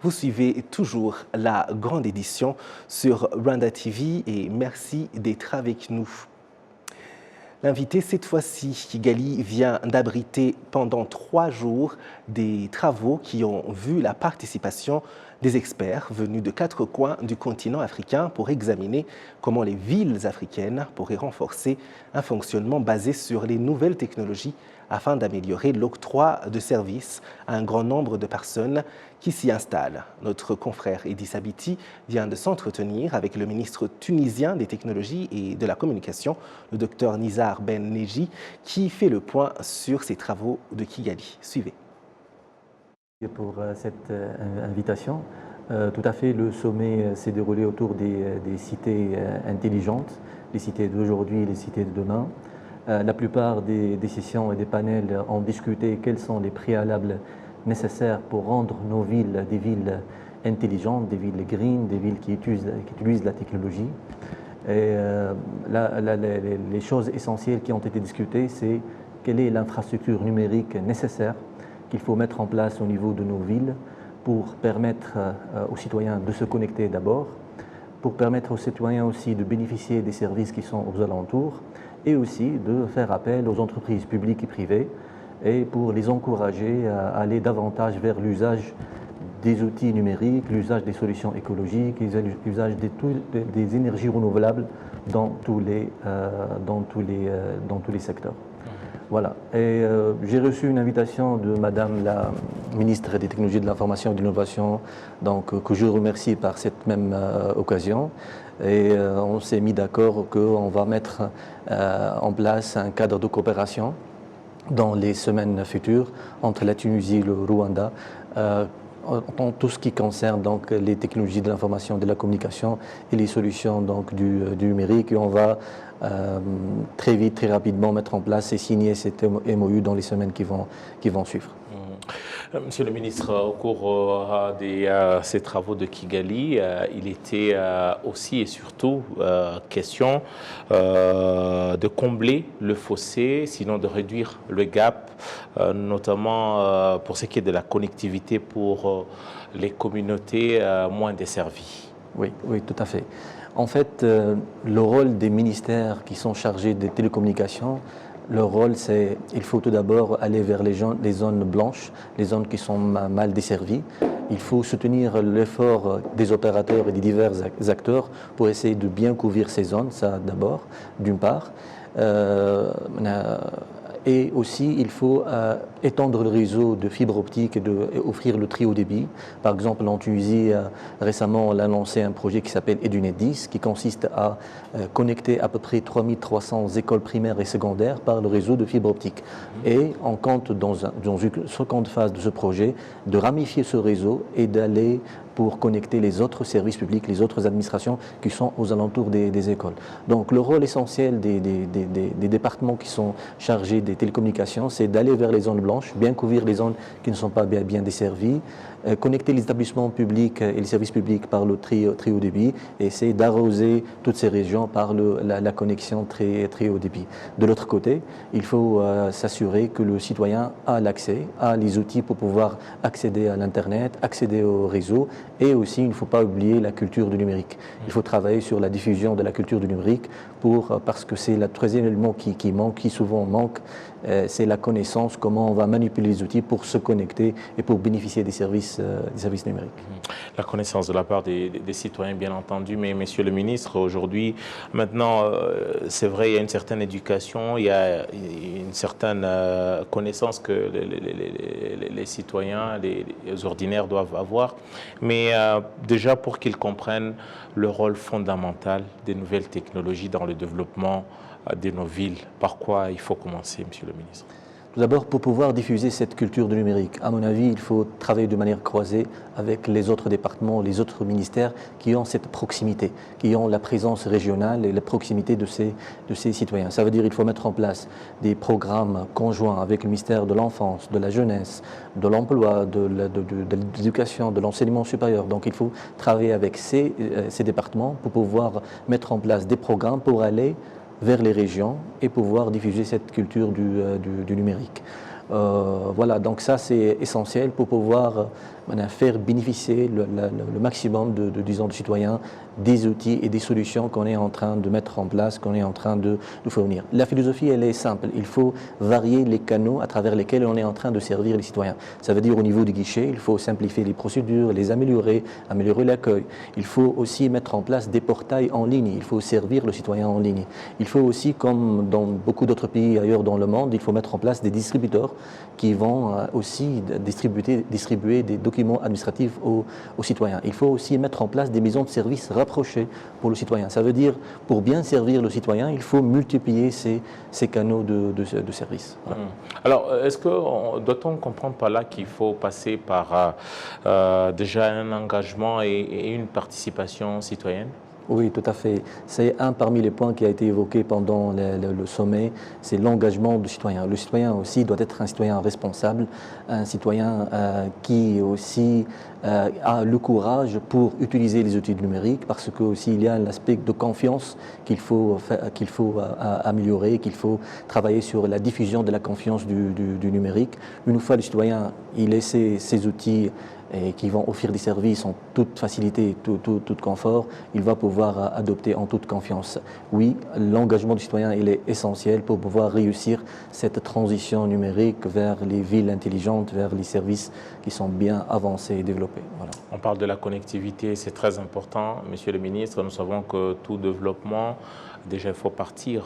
Vous suivez toujours la grande édition sur Rwanda TV et merci d'être avec nous. L'invité cette fois-ci, Kigali, vient d'abriter pendant 3 jours des travaux qui ont vu la participation des experts venus de 4 coins du continent africain pour examiner comment les villes africaines pourraient renforcer un fonctionnement basé sur les nouvelles technologies afin d'améliorer l'octroi de services à un grand nombre de personnes qui s'y installent. Notre confrère Edis Abiti vient de s'entretenir avec le ministre tunisien des Technologies et de la Communication, le docteur Nizar Ben Neji, qui fait le point sur ces travaux de Kigali. Suivez. Pour cette invitation. Tout à fait, le sommet s'est déroulé autour des cités intelligentes, les cités d'aujourd'hui et les cités de demain. La plupart des sessions et des panels ont discuté quels sont les préalables nécessaires pour rendre nos villes des villes intelligentes, des villes green, des villes qui utilisent la technologie. Et les choses essentielles qui ont été discutées, c'est quelle est l'infrastructure numérique nécessaire qu'il faut mettre en place au niveau de nos villes pour permettre aux citoyens de se connecter d'abord, pour permettre aux citoyens aussi de bénéficier des services qui sont aux alentours et aussi de faire appel aux entreprises publiques et privées et pour les encourager à aller davantage vers l'usage des outils numériques, l'usage des solutions écologiques, l'usage des énergies renouvelables dans tous les secteurs. Voilà. Et j'ai reçu une invitation de Madame la ministre des Technologies de l'Information et de l'Innovation, donc que je remercie par cette même occasion. Et on s'est mis d'accord qu'on va mettre en place un cadre de coopération dans les semaines futures entre la Tunisie et le Rwanda. En tout ce qui concerne donc les technologies de l'information, de la communication et les solutions donc du numérique. Et on va très vite, très rapidement mettre en place et signer cet MOU dans les semaines qui vont suivre. Monsieur le ministre, au cours de ces travaux de Kigali, il était aussi et surtout question de combler le fossé, sinon de réduire le gap, notamment pour ce qui est de la connectivité pour les communautés moins desservies. Oui, oui, tout à fait. En fait, le rôle des ministères qui sont chargés des télécommunications, leur rôle, c'est il faut tout d'abord aller vers les zones blanches, les zones qui sont mal desservies. Il faut soutenir l'effort des opérateurs et des divers acteurs pour essayer de bien couvrir ces zones, ça d'abord, d'une part. Et aussi, il faut étendre le réseau de fibre optique et offrir le très haut débit. Par exemple, en Tunisie, récemment, on a lancé un projet qui s'appelle Edunet 10, qui consiste à connecter à peu près 3300 écoles primaires et secondaires par le réseau de fibre optique. Et on compte dans une seconde phase de ce projet de ramifier ce réseau et d'aller pour connecter les autres services publics, les autres administrations qui sont aux alentours des écoles. Donc le rôle essentiel des départements qui sont chargés des télécommunications, c'est d'aller vers les zones blanches, bien couvrir les zones qui ne sont pas bien desservies, connecter les établissements publics et les services publics par le très haut débit et essayer d'arroser toutes ces régions par la connexion très haut débit. De l'autre côté, il faut s'assurer que le citoyen a l'accès, a les outils pour pouvoir accéder à l'Internet, accéder au réseau et aussi, il ne faut pas oublier la culture du numérique. Il faut travailler sur la diffusion de la culture du numérique parce que c'est le troisième élément qui souvent manque, c'est la connaissance, comment on va manipuler les outils pour se connecter et pour bénéficier des services numériques. La connaissance de la part des citoyens, bien entendu, mais Monsieur le ministre, aujourd'hui, maintenant, c'est vrai, il y a une certaine éducation, il y a une certaine connaissance que les citoyens, les ordinaires doivent avoir, mais déjà pour qu'ils comprennent le rôle fondamental des nouvelles technologies dans le développement de nos villes. Par quoi il faut commencer, Monsieur le ministre? Tout d'abord, pour pouvoir diffuser cette culture du numérique, à mon avis, il faut travailler de manière croisée avec les autres départements, les autres ministères qui ont cette proximité, qui ont la présence régionale et la proximité de ces citoyens. Ça veut dire qu'il faut mettre en place des programmes conjoints avec le ministère de l'Enfance, de la Jeunesse, de l'Emploi, de l'Éducation, de l'Enseignement supérieur. Donc il faut travailler avec ces départements pour pouvoir mettre en place des programmes pour aller vers les régions et pouvoir diffuser cette culture du numérique. Voilà, donc ça c'est essentiel pour pouvoir faire bénéficier le maximum disons, de citoyens des outils et des solutions qu'on est en train de mettre en place, qu'on est en train de fournir. La philosophie, elle est simple. Il faut varier les canaux à travers lesquels on est en train de servir les citoyens. Ça veut dire au niveau du guichet, il faut simplifier les procédures, les améliorer l'accueil. Il faut aussi mettre en place des portails en ligne. Il faut servir le citoyen en ligne. Il faut aussi, comme dans beaucoup d'autres pays ailleurs dans le monde, il faut mettre en place des distributeurs qui vont aussi distribuer des documents administratifs aux citoyens. Il faut aussi mettre en place des maisons de services rapprochées pour le citoyen. Ça veut dire, pour bien servir le citoyen, il faut multiplier ces canaux de service. Voilà. Alors, doit-on comprendre par là qu'il faut passer par déjà un engagement et une participation citoyenne? Oui, tout à fait. C'est un parmi les points qui a été évoqué pendant le sommet, c'est l'engagement du citoyen. Le citoyen aussi doit être un citoyen responsable, un citoyen qui aussi a le courage pour utiliser les outils numériques, parce que aussi il y a un aspect de confiance qu'il faut améliorer, qu'il faut travailler sur la diffusion de la confiance du numérique. Une fois le citoyen il ait ces outils et qui vont offrir des services en toute facilité, tout confort, il va pouvoir adopter en toute confiance. Oui, l'engagement du citoyen il est essentiel pour pouvoir réussir cette transition numérique vers les villes intelligentes, vers les services qui sont bien avancés et développés. Voilà. On parle de la connectivité, c'est très important. Monsieur le ministre, nous savons que tout développement, déjà il faut partir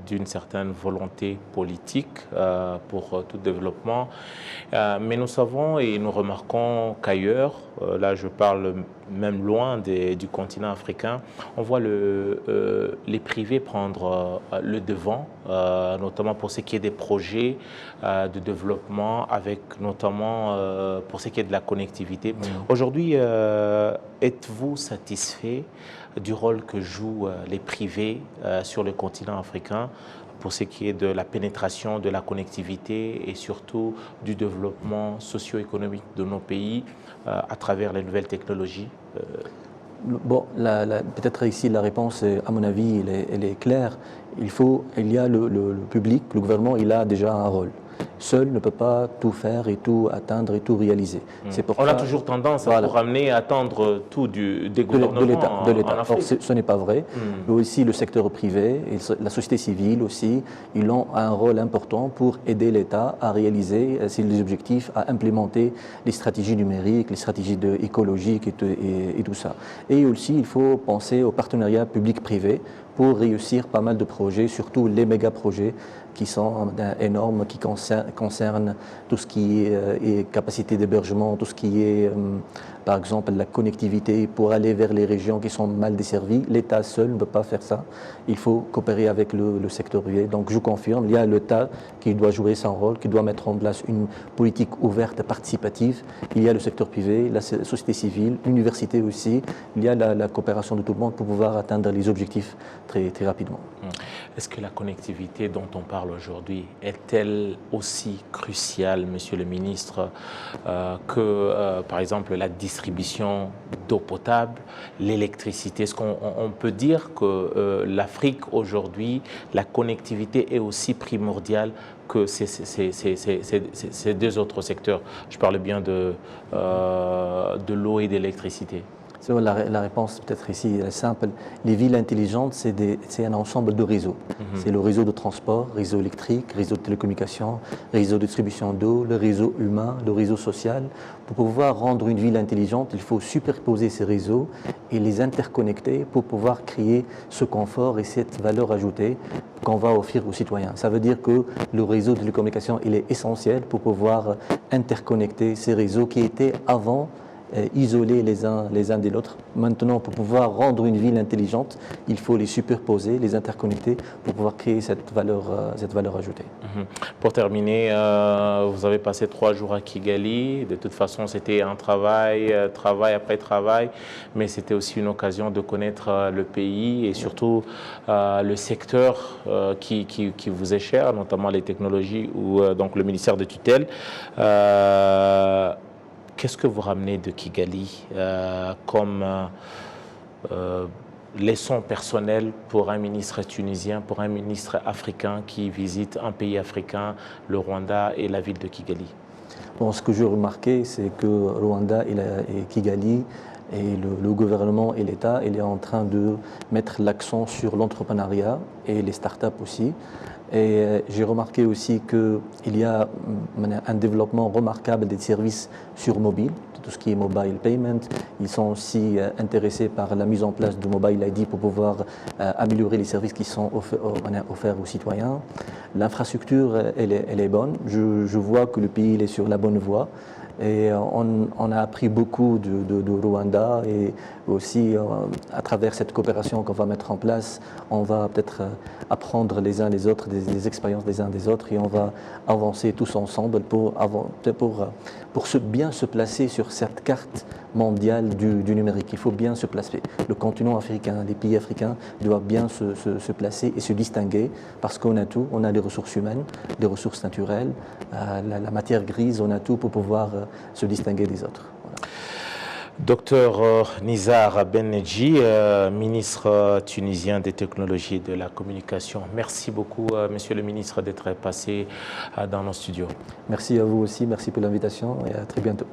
d'une certaine volonté politique pour tout développement. Mais nous savons et nous remarquons qu'ailleurs, là je parle même loin du continent africain, on voit les privés prendre le devant, notamment pour ce qui est des projets de développement, avec notamment pour ce qui est de la connectivité. Aujourd'hui, êtes-vous satisfait du rôle que jouent les privés sur le continent africain pour ce qui est de la pénétration de la connectivité et surtout du développement socio-économique de nos pays à travers les nouvelles technologies? Bon, peut-être ici la réponse, à mon avis, elle est claire. Il y a le public, le gouvernement, il a déjà un rôle. Seul ne peut pas tout faire et tout atteindre et tout réaliser. On a toujours tendance à ramener à attendre tout des gouvernements de l'État. Or, ce n'est pas vrai. Mais aussi le secteur privé et la société civile aussi, ils ont un rôle important pour aider l'État à réaliser les objectifs, à implémenter les stratégies numériques, les stratégies écologiques et tout ça. Et aussi, il faut penser au partenariat public-privé pour réussir pas mal de projets, surtout les méga-projets qui sont énormes, qui concernent tout ce qui est capacité d'hébergement, tout ce qui est, par exemple, la connectivité pour aller vers les régions qui sont mal desservies. L'État seul ne peut pas faire ça. Il faut coopérer avec le secteur privé. Donc, je confirme, il y a l'État qui doit jouer son rôle, qui doit mettre en place une politique ouverte, participative. Il y a le secteur privé, la société civile, l'université aussi. Il y a la coopération de tout le monde pour pouvoir atteindre les objectifs très, très rapidement. Est-ce que la connectivité dont on parle aujourd'hui est-elle aussi cruciale, Monsieur le ministre, que, par exemple, la distribution d'eau potable, l'électricité? Est-ce qu'on peut dire que l'Afrique aujourd'hui, la connectivité est aussi primordiale que ces deux autres secteurs? Je parle bien de l'eau et de l'électricité. La réponse peut-être ici est simple. Les villes intelligentes, c'est un ensemble de réseaux. C'est le réseau de transport, réseau électrique, réseau de télécommunications, réseau de distribution d'eau, le réseau humain, le réseau social. Pour pouvoir rendre une ville intelligente, il faut superposer ces réseaux et les interconnecter pour pouvoir créer ce confort et cette valeur ajoutée qu'on va offrir aux citoyens. Ça veut dire que le réseau de télécommunications, il est essentiel pour pouvoir interconnecter ces réseaux qui étaient avant isolés les uns des autres. Maintenant, pour pouvoir rendre une ville intelligente, il faut les superposer, les interconnecter pour pouvoir créer cette valeur ajoutée. Pour terminer, vous avez passé 3 jours à Kigali. De toute façon, c'était un travail après travail, mais c'était aussi une occasion de connaître le pays et surtout le secteur qui vous est cher, notamment les technologies ou donc le ministère de tutelle. Qu'est-ce que vous ramenez de Kigali comme leçon personnelle pour un ministre tunisien, pour un ministre africain qui visite un pays africain, le Rwanda et la ville de Kigali? Bon, ce que j'ai remarqué, c'est que Rwanda et Kigali et le gouvernement et l'État, il est en train de mettre l'accent sur l'entrepreneuriat et les startups aussi. Et j'ai remarqué aussi qu'il y a un développement remarquable des services sur mobile, tout ce qui est mobile payment. Ils sont aussi intéressés par la mise en place de Mobile ID pour pouvoir améliorer les services qui sont offerts aux citoyens. L'infrastructure, elle est bonne. Je vois que le pays il est sur la bonne voie. Et on a appris beaucoup de Rwanda et aussi à travers cette coopération qu'on va mettre en place, on va peut-être apprendre les uns les autres, des expériences des uns des autres et on va avancer tous ensemble pour bien se placer sur cette carte mondiale du numérique. Il faut bien se placer. Le continent africain, les pays africains doivent bien se placer et se distinguer parce qu'on a tout. On a des ressources humaines, des ressources naturelles, la matière grise, on a tout pour pouvoir se distinguer des autres. Voilà. Docteur Nizar Ben-Nedji, ministre tunisien des technologies et de la communication. Merci beaucoup, monsieur le ministre, d'être passé dans nos studios. Merci à vous aussi, merci pour l'invitation et à très bientôt.